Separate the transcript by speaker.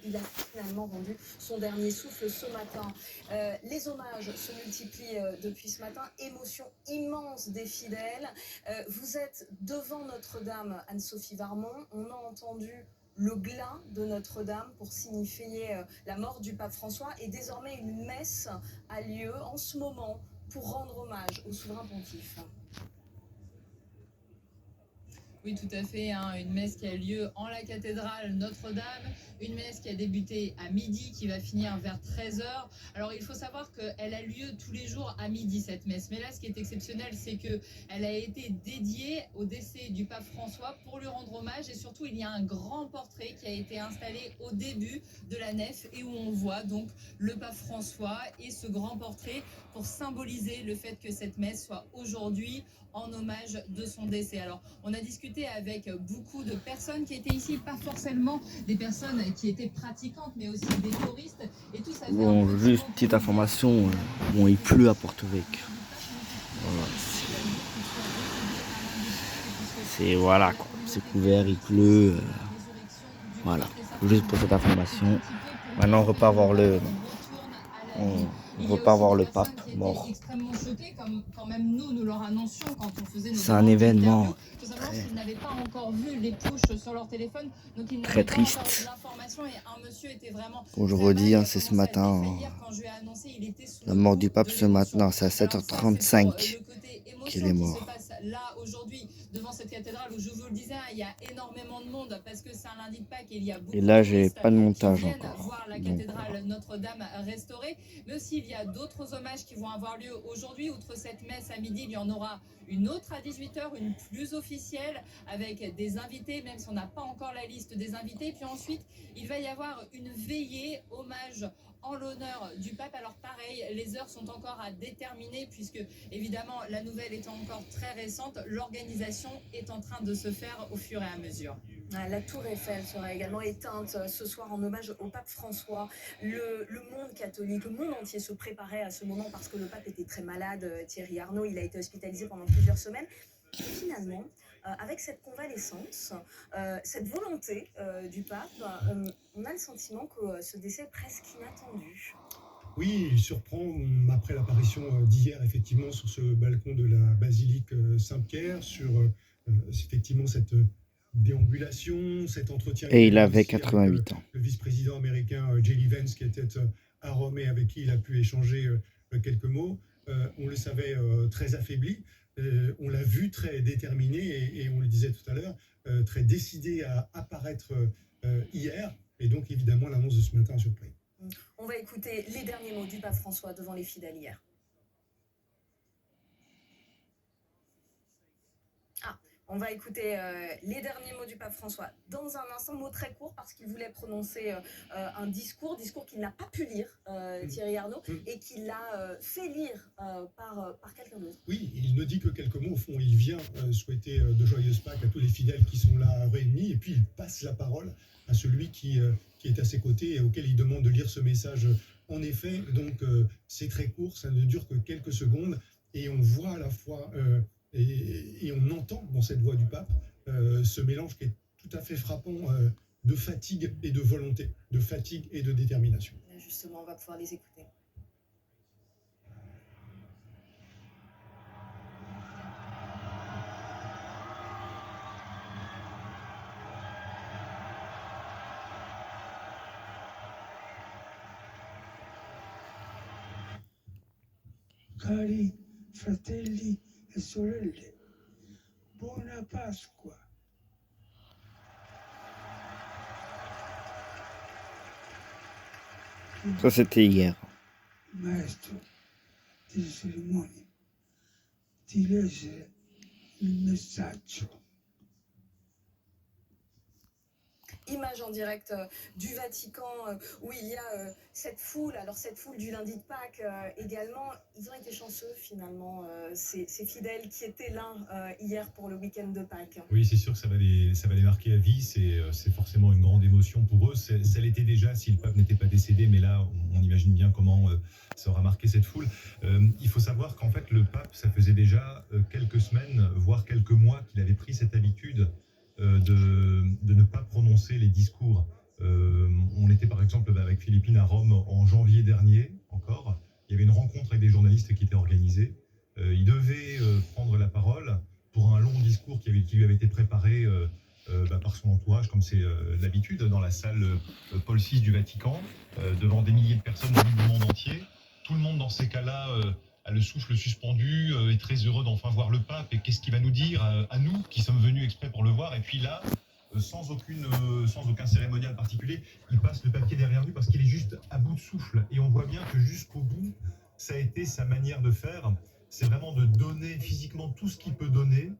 Speaker 1: Il a finalement rendu son dernier souffle ce matin. Les hommages se multiplient depuis ce matin. Émotion immense des fidèles. Vous êtes devant Notre-Dame, Anne-Sophie Varmont. On a entendu le glas de Notre-Dame pour signifier la mort du pape François. Et désormais, une messe a lieu en ce moment pour rendre hommage au souverain pontife.
Speaker 2: Oui, tout à fait, hein. Une messe qui a lieu en la cathédrale Notre-Dame, une messe qui a débuté à midi, qui va finir vers 13 heures. Alors, il faut savoir qu'elle a lieu tous les jours à midi, cette messe. Mais là, ce qui est exceptionnel, c'est qu'elle a été dédiée au décès du pape François pour lui rendre hommage. Et surtout, il y a un grand portrait qui a été installé au début de la nef et où on voit donc le pape François et ce grand portrait pour symboliser le fait que cette messe soit aujourd'hui en hommage de son décès. Alors, on a discuté avec beaucoup de personnes qui étaient ici, pas forcément des personnes qui étaient pratiquantes, mais aussi des touristes. Et tout ça fait
Speaker 3: bon, juste petite information, bon, il pleut à Porto Vecchio. Voilà, voilà quoi, c'est couvert, il pleut. Voilà, juste pour cette information. Maintenant, on repart voir le pape mort. C'est un événement très triste. Pour je redis, c'est ce matin, la mort du pape ce matin, c'est à 7h35 qu'il est mort.
Speaker 2: Là aujourd'hui devant cette cathédrale où je vous le disais, il y a énormément de monde parce que c'est un lundi de Pâques et il y a beaucoup
Speaker 3: et là j'ai
Speaker 2: de
Speaker 3: pas de montage
Speaker 2: qui viennent
Speaker 3: encore.
Speaker 2: voir la cathédrale Notre-Dame restaurée, mais aussi il y a d'autres hommages qui vont avoir lieu aujourd'hui. Outre cette messe à midi, il y en aura une autre à 18h, une plus officielle avec des invités, même si on n'a pas encore la liste des invités. Puis ensuite il va y avoir une veillée hommage en l'honneur du pape. Alors pareil, les heures sont encore à déterminer puisque évidemment la nouvelle étant encore très récente, l'organisation est en train de se faire au fur et à mesure.
Speaker 1: La tour Eiffel sera également éteinte ce soir en hommage au pape François. Le monde catholique, le monde entier se préparait à ce moment parce que le pape était très malade. Thierry Arnaud, il a été hospitalisé pendant plusieurs semaines. Et finalement, avec cette convalescence, cette volonté du pape, on a le sentiment que ce décès est presque inattendu.
Speaker 4: Oui, il surprend après l'apparition d'hier, effectivement, sur ce balcon de la basilique Saint-Pierre, sur effectivement cette déambulation, cet entretien.
Speaker 3: Et il avait 88 ans.
Speaker 4: Le vice-président américain J.D. Vance, qui était à Rome et avec qui il a pu échanger quelques mots. On le savait très affaibli. On l'a vu très déterminé et on le disait tout à l'heure, très décidé à apparaître hier. Et donc, évidemment, l'annonce de ce matin a surpris.
Speaker 1: On va écouter les derniers mots du pape François devant les fidèles hier. On va écouter les derniers mots du pape François dans un instant, mot très court parce qu'il voulait prononcer un discours qu'il n'a pas pu lire, Thierry Arnaud, et qu'il a fait lire par quelqu'un d'autre.
Speaker 4: Oui, il ne dit que quelques mots. Au fond, il vient souhaiter de joyeuses Pâques à tous les fidèles qui sont là réunis, et puis il passe la parole à celui qui est à ses côtés et auquel il demande de lire ce message. En effet, donc c'est très court, ça ne dure que quelques secondes, et on voit à la fois... Et on entend dans cette voix du pape ce mélange qui est tout à fait frappant de fatigue et de volonté, de fatigue et de détermination.
Speaker 1: Justement, on va pouvoir les écouter.
Speaker 5: Cari fratelli e sorelle, buona Pasqua.
Speaker 3: Ça c'était hier.
Speaker 5: Maestro delle cerimonie ti legge il messaggio.
Speaker 1: Image en direct du Vatican où il y a cette foule. Alors cette foule du lundi de Pâques également, ils ont été chanceux finalement, ces fidèles qui étaient là hier pour le week-end de Pâques.
Speaker 6: Oui, c'est sûr que ça va les marquer à vie, c'est forcément une grande émotion pour eux. Ça l'était déjà si le pape n'était pas décédé, mais là on imagine bien comment ça aura marqué cette foule. Il faut savoir qu'en fait le pape, ça faisait déjà quelques semaines, voire quelques mois qu'il avait pris cette habitude de ne pas prononcer les discours On était par exemple avec Philippine à Rome en janvier dernier encore. Il y avait une rencontre avec des journalistes qui était organisée. Il devait prendre la parole pour un long discours qui lui avait été préparé par son entourage, comme c'est l'habitude, dans la salle Paul VI du Vatican, devant des milliers de personnes venues du monde entier. Tout le monde dans ces cas-là a le souffle suspendu, est très heureux d'enfin voir le pape, et qu'est-ce qu'il va nous dire à nous qui sommes venus exprès pour le voir. Et puis là, sans aucun cérémonial particulier, il passe le papier derrière lui parce qu'il est juste à bout de souffle. Et on voit bien que jusqu'au bout, ça a été sa manière de faire. C'est vraiment de donner physiquement tout ce qu'il peut donner